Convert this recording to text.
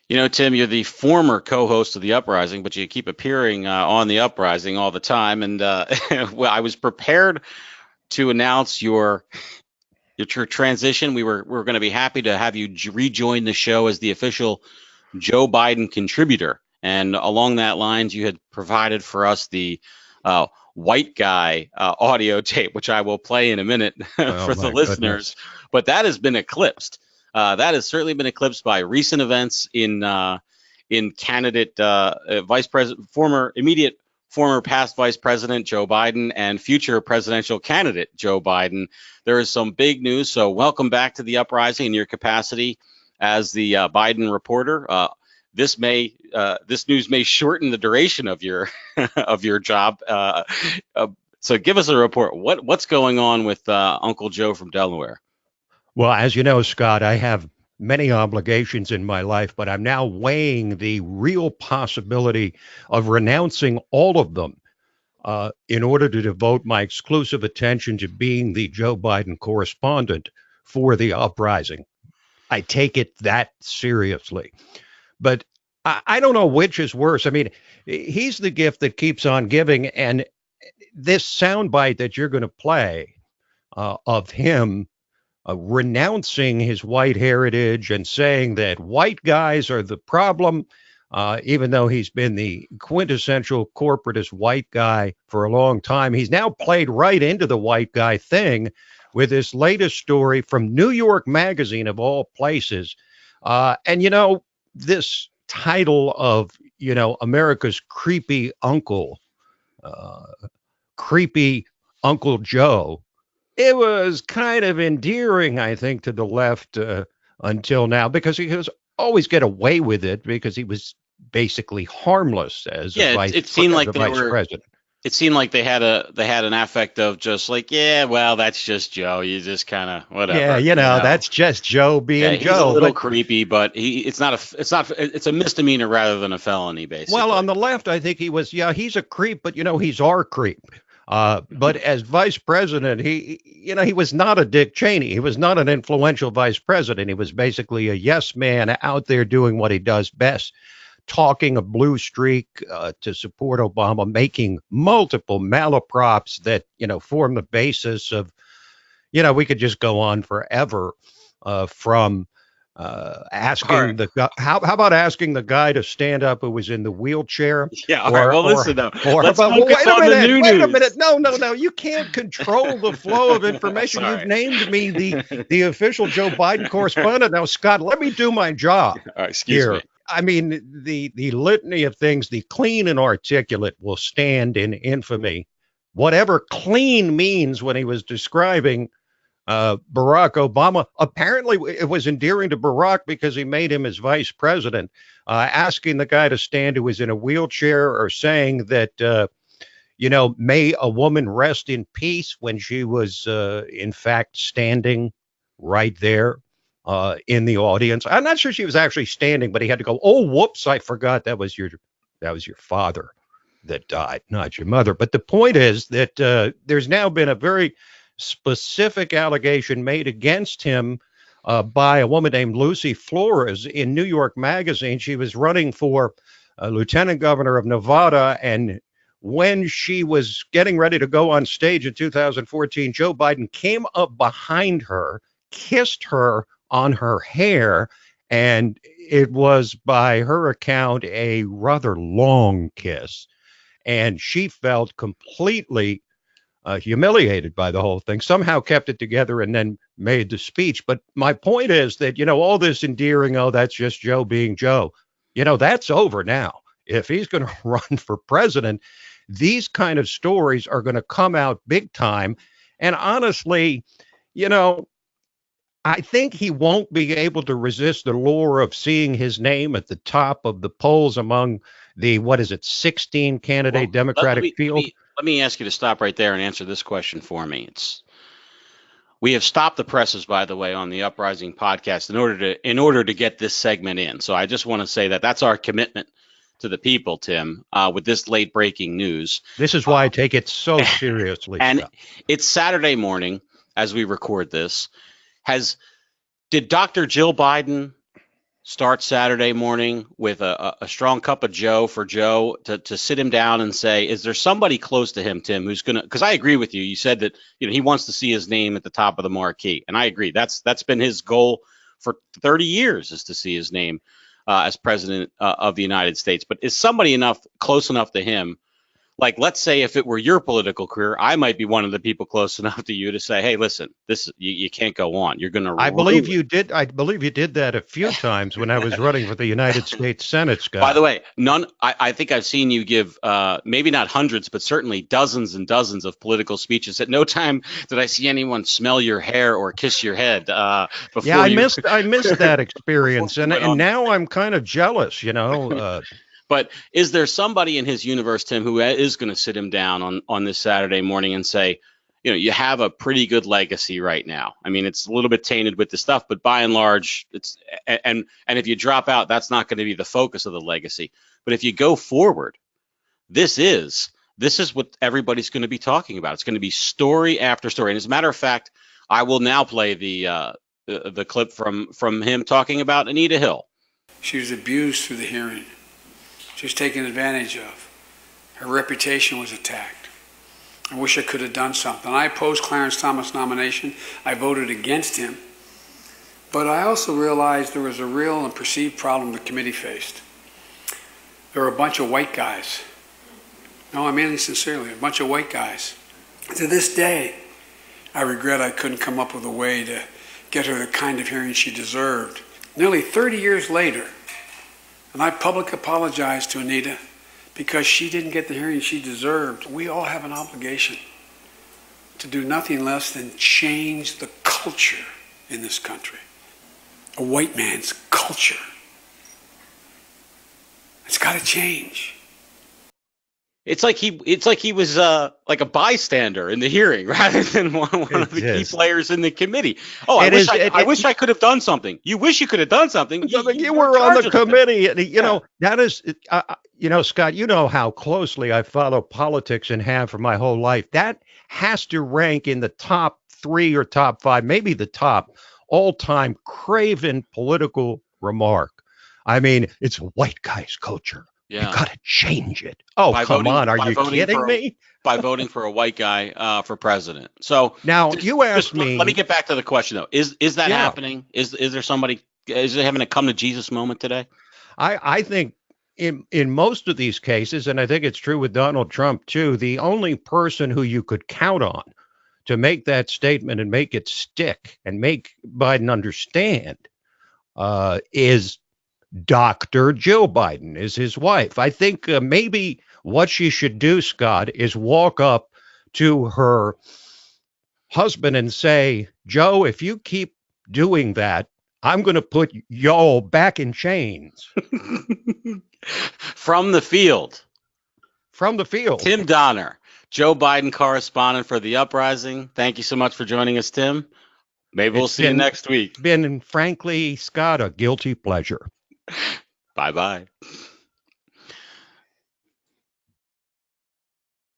You know, Tim, you're the former co-host of the Uprising, but you keep appearing on the Uprising all the time. And well, I was prepared to announce your transition. We were going to be happy to have you rejoin the show as the official Joe Biden contributor. And along that lines, you had provided for us the white guy audio tape, which I will play in a minute Oh for the my listeners. goodness. But that has been eclipsed. That has certainly been eclipsed by recent events in candidate vice president, former past vice president Joe Biden and future presidential candidate Joe Biden. There is some big news. So welcome back to the Uprising in your capacity as the Biden reporter. This news may shorten the duration of your of your job. So give us a report. What's going on with Uncle Joe from Delaware? Well, as you know, Scott, I have many obligations in my life, but I'm now weighing the real possibility of renouncing all of them in order to devote my exclusive attention to being the Joe Biden correspondent for the Uprising. I take it that seriously. But I don't know which is worse. I mean, he's the gift that keeps on giving. And this soundbite that you're going to play of him renouncing his white heritage and saying that white guys are the problem, even though he's been the quintessential corporatist white guy for a long time. He's now played right into the white guy thing with this latest story from New York Magazine, of all places. And, this title of, America's uh, creepy Uncle Joe, it was kind of endearing, I think, to the left until now, because he was always get away with it because he was basically harmless as Yeah, it seemed as like a vice president. it seemed like they had an affect of just like, yeah, well, that's just Joe. You just kind of Yeah, whatever. that's just Joe Yeah, being he's a Joe. little But creepy, but it's a misdemeanor rather than a felony, well, basically. on the left, I think he was, yeah, he's a creep, but he's our creep. But as vice president, he was not a Dick Cheney. He was not an influential vice president. He was basically a yes man out there doing what he does best, talking a blue streak to support Obama, making multiple malaprops that, form the basis of, we could just go on forever from All right. asking the guy, how about asking the guy to stand up who was in the wheelchair, Yeah. All right. or Well, or listen though. or Let's but well, focus on the new wait a minute, news. no, no, no, you can't control the flow of information. You've Sorry. named me the official Joe Biden correspondent. Now, Scott, let me do my job All right. Excuse me. here. I mean, the litany of things, the clean and articulate will stand in infamy. Whatever clean means when he was describing Barack Obama. Apparently, it was endearing to Barack because he made him his vice president, asking the guy to stand who was in a wheelchair, or saying that, may a woman rest in peace, when she was, in fact, standing right there in the audience. I'm not sure she was actually standing, but he had to go, oh, whoops, I forgot that was your father that died, not your mother. But the point is that there's now been a very specific allegation made against him by a woman named Lucy Flores in New York Magazine. She was running for lieutenant governor of Nevada, and when she was getting ready to go on stage in 2014, Joe Biden came up behind her, kissed her on her hair, and it was, by her account, a rather long kiss. And she felt completely humiliated by the whole thing, somehow kept it together, and then made the speech. But my point is that, all this endearing, oh, that's just Joe being Joe, that's over now. If he's going to run for president, these kind of stories are going to come out big time. And honestly, you know, I think he won't be able to resist the lure of seeing his name at the top of the polls among the, what is it, 16 candidate Well, let Democratic me let field. me let me ask you to stop right there and answer this question for me. We have stopped the presses, by the way, on the Uprising podcast in order to get this segment in. So I just want to say that that's our commitment to the people, Tim, with this late breaking news. This is why I take it so seriously, And Scott. it's Saturday morning as we record this. Has did Dr. Jill Biden start Saturday morning with a strong cup of Joe for Joe to sit him down and say, is there somebody close to him, Tim, who's going to, because I agree with you. You said that, he wants to see his name at the top of the marquee. And I agree. That's been his goal for 30 years, is to see his name as president of the United States. But is somebody close enough to him? Like, let's say if it were your political career, I might be one of the people close enough to you to say, hey, listen, you can't go on. You're going to I believe you did. I believe you did that a few times when I was running for the United States Senate, Scott. By the way, I think I've seen you give maybe not hundreds, but certainly dozens and dozens of political speeches. At no time did I see anyone smell your hair or kiss your head. Before yeah, I missed that experience, and now I'm kind of jealous. But is there somebody in his universe, Tim, who is going to sit him down on this Saturday morning and say, you have a pretty good legacy right now. I mean, it's a little bit tainted with the stuff, but by and large, it's and if you drop out, that's not going to be the focus of the legacy. But if you go forward, this is what everybody's going to be talking about. It's going to be story after story. And as a matter of fact, I will now play the clip from him talking about Anita Hill. She was abused through the hearing. She was taken advantage of. Her reputation was attacked. I wish I could have done something. I opposed Clarence Thomas' nomination. I voted against him. But I also realized there was a real and perceived problem the committee faced. There were a bunch of white guys. No, I mean it sincerely, a bunch of white guys. To this day, I regret I couldn't come up with a way to get her the kind of hearing she deserved. Nearly 30 years later, and I publicly apologize to Anita because she didn't get the hearing she deserved. We all have an obligation to do nothing less than change the culture in this country. A white man's culture. It's got to change. It's like he was like a bystander in the hearing rather than one of the key players in the committee. Oh, I wish I could have done something. You wish you could have done something. You were on the committee. That is, Scott, you know how closely I follow politics and have for my whole life. That has to rank in the top 3 or top 5, maybe the top all-time craven political remark. I mean, it's a white guy's culture. Yeah. You got to change it. Oh, come on. Are you kidding me? By voting for a white guy for president. So now you asked me. Let me get back to the question, though. Is that happening? Is there somebody? Is it having a come to Jesus moment today? I think in most of these cases, and I think it's true with Donald Trump, too, the only person who you could count on to make that statement and make it stick and make Biden understand is Dr. Jill Biden, is his wife. I think maybe what she should do, Scott, is walk up to her husband and say, Joe, if you keep doing that, I'm going to put y'all back in chains. From the field. Tim Donner, Joe Biden correspondent for The Uprising. Thank you so much for joining us, Tim. Maybe we'll see you next week. It's been, frankly, Scott, a guilty pleasure. Bye-bye.